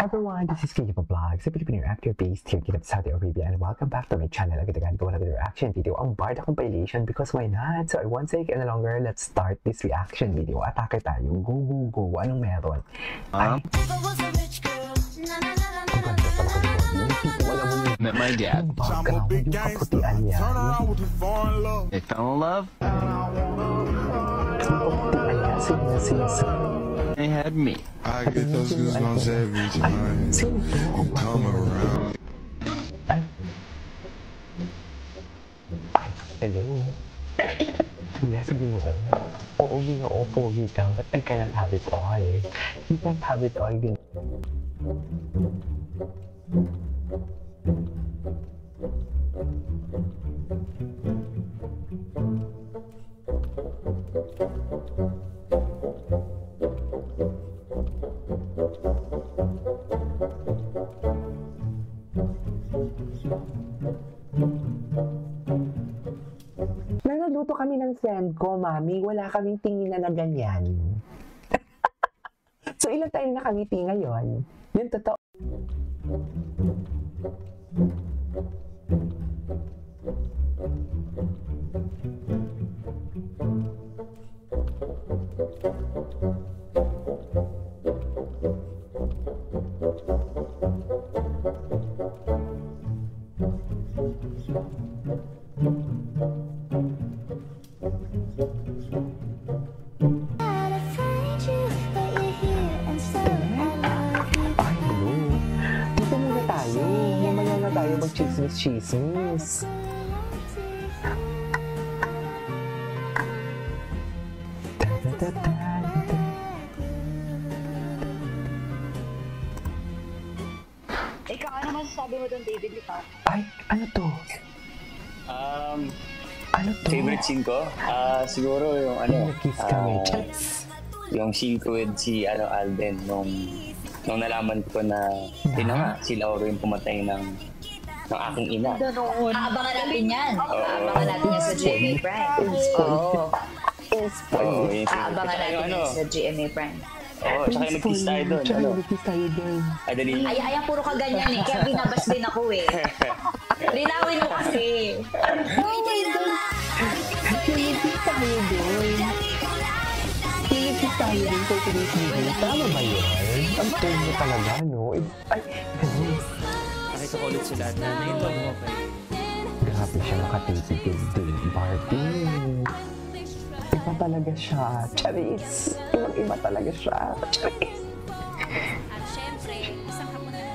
Everyone, this is Kaya Vlogs, a Filipino actor based here in Saudi Arabia, and welcome back to my channel. Agad-agad ko na reaction video ang Barda compilation because why not? So I won't take any longer, let's start this reaction video. Atake tayo. Go, go, go. Anong meron? Ay, ang ganda pala ko dito. Wala mo yung met my dad. yung background, yung kaputian yan. They fell in love. Yung kaputian yan, sinasins. They had me. I get those goosebumps every time Sino to? you come around. Ay. Hello. Yes, Bingo. Oo, Bingo. Pogi ka. Ba't nagka ng habit oil? Hindi ka ng habit oil din. Nagluto kami ng friend ko, Mami. Wala kaming tingin na ganyan. So, ilan tayo nakangiti ngayon? Yun, totoo. Tayo mag-chismis-chismis. Ikaw, ano masasabi mo doon, David? Ikaw? Ay, ano to? Ano to? Favorite scene ko? Siguro yung Nag-kiss kami. yung scene ko with si Alden nung nalaman ko na si Lauro yung pumatay ng aking ina. Aabangan natin yan. Aabangan natin yan sa GMA Prime. Oo. Aabangan natin yan sa GMA Prime. Oo, tsaka yung nag-kiss tayo doon. Nag-kiss tayo doon. Ay, puro ka ganyan eh. Kaya binabas din ako eh. Linawin mo kasi. Oh my God! Nag-kiss tayo doon. Nag-kiss tayo doon for today's video. Tama ba yun? Ang turn mo talaga, no? Ay, ganun. Nakita ko ulit sila na na-inlove mo kay... Grabe siya nakatitigil din, Barbie. Iba talaga siya. Charis! Ibang-iba talaga siya. Charis! At syempre, isang hapon na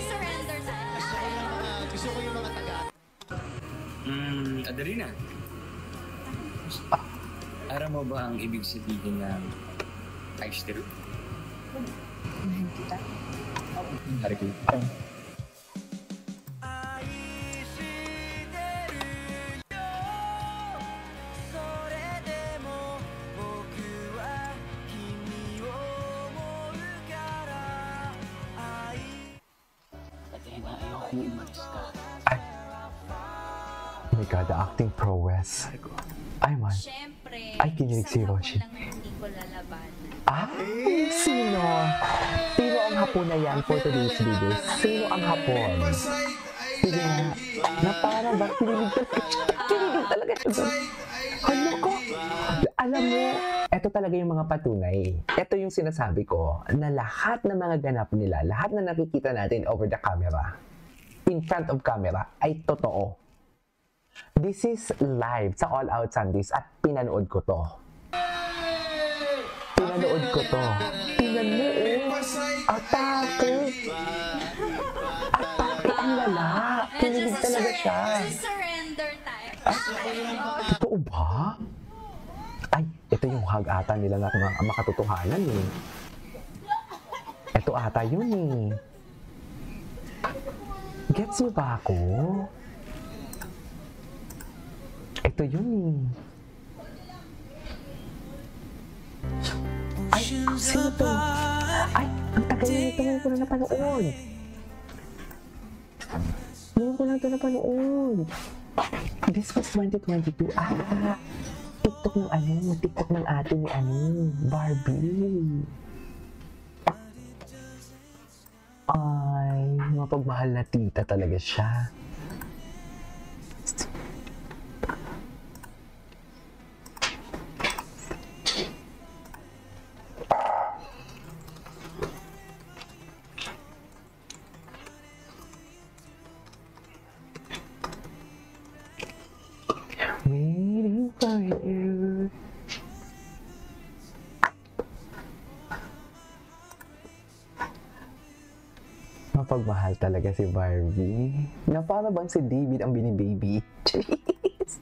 surrender tayo. Gusto ko yung mga taga. Adelina. Aram mo ba ang ibig sabihin ng Aishiteru? Mahal kita. Hari ko. Adelina, ayoko mo umalis ka. Ay! Oh my God, the acting prowess. Ay, man. Syempre, Ay, kinilig si Roshi. hindi ko lalabanan. Ay, sino? Sino ang hapon na yan for today's video? Sino ang hapon? Sige nga. Na para ba? Kinilig talaga siya. Kinilig talaga siya doon. Hala ko. Alam mo, ito talaga yung mga patunay. Ito yung sinasabi ko na lahat ng mga ganap nila, lahat na nakikita natin over the camera, in front of camera, ay totoo. This is live sa All Out Sundays at pinanood ko to. Pinanood ko to. Tingnan mo Atake! Atake ang lala! Kinilig talaga siya. Surrender tayo. Totoo ba? Ay, ito yung hug ata nila na makatotohanan eh. Ito ata yun eh. Gets mo ba ako? Ito yun eh. Ay, sino to? Ay, ang tagal na ito. Ngayon ko na napanood. Ngayon ko lang ito napanood. This was 2022. TikTok ng TikTok ng ate ni Barbie. Ay, mapagmahal na tita talaga siya. Waiting for you. Mapagmahal talaga si Barbie. Na para bang si David ang binibaby. Jeez.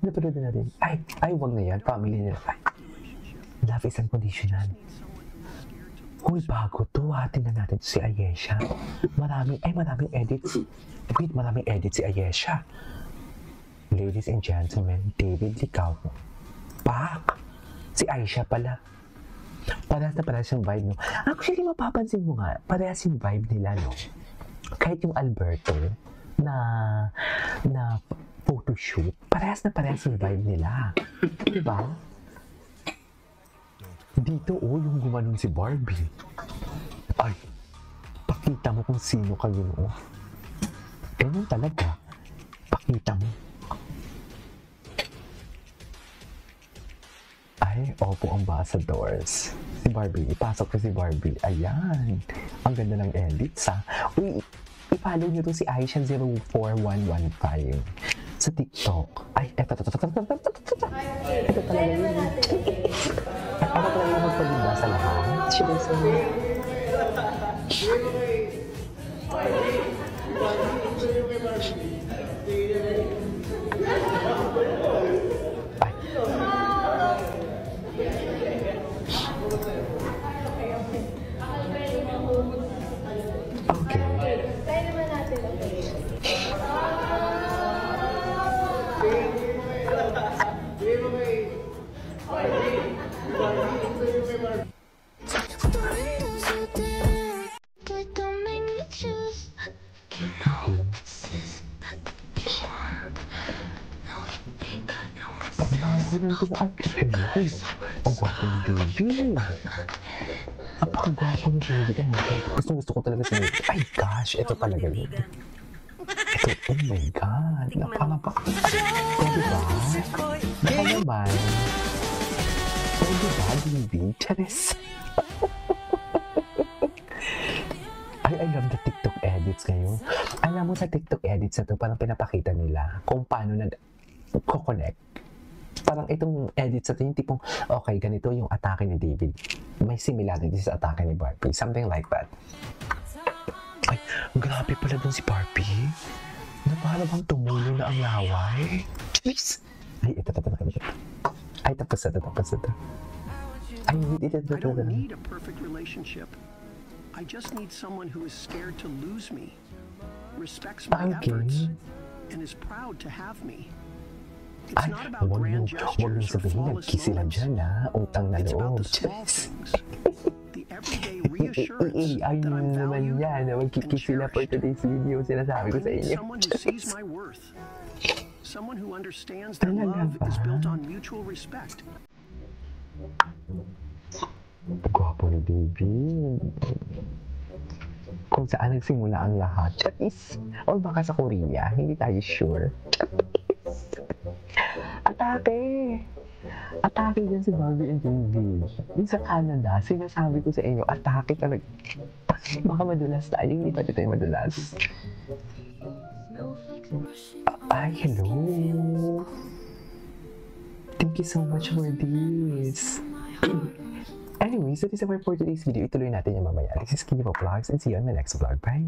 Napanood na natin. Ay, wag na yan. Family nila. Love is unconditional. Uy, bago to. Tingnan natin si Ayesha. Maraming edits. Wait, maraming edits si Ayesha. Ladies and gentlemen, David Licao. Back! Si Aisha pala. Parehas na parehas yung vibe, no? Actually, mapapansin mo nga, parehas yung vibe nila, no? Kahit yung Alberto na photoshoot, parehas na parehas yung vibe nila. Diba? Dito, yung gumanon si Barbie. Ay, pakita mo kung sino kayo, no? Ganyan talaga. Pakita mo. Ay, opo, ambassadors. Si Barbie, ipasok ko si Barbie. Ayan. Ang ganda ng edits, ha? Uy, i-follow nyo to si Aisha04115 sa TikTok. Ay, eto talaga yun. Ito talaga yung magpalinda sa lahat. Should I say? Ang gwapo ni David. Napakagwapo ni David. Gusto ko talaga si David. Ay gosh, ito talaga yun. Ito, oh my God. Napakagwapo. O diba? Baka naman. O diba, David? Charis. I love the TikTok edits ngayon. Alam mo sa TikTok edits na to, parang pinapakita nila kung paano nag-connect. Parang itong edits na to, yung tipong, okay, ganito yung atake ni David. May similarity sa atake ni Barbie. Something like that. Ay, grabe pala dun si Barbie. Na parang bang tumulo na ang laway. Jeez! Ay, ito. Ay, tapos na to. Ay, ito. I don't need a perfect relationship. I just need someone who is scared to lose me, respects my efforts, and is proud to have me. It's not about grand gestures or flawless moments. Utang na It's about loob. the small things. The everyday reassurance that I'm valued and cherished. I need someone who sees my worth. Someone who understands that love is built on mutual respect. Gwapo ni David. Kung saan nagsimula ang lahat. Charis. O baka sa Korea. Hindi tayo sure. Charis. Atake dyan si Barbie and David. Yung sa Canada, sinasabi ko sa inyo, atake talaga. Baka madulas tayo. Hindi pa tayo madulas. Ay, hello. Thank you so much for this. Anyway, so this is for today's video. Ituloy natin yung mamaya. This is Kinny Vlogs and see you on my next vlog. Bye!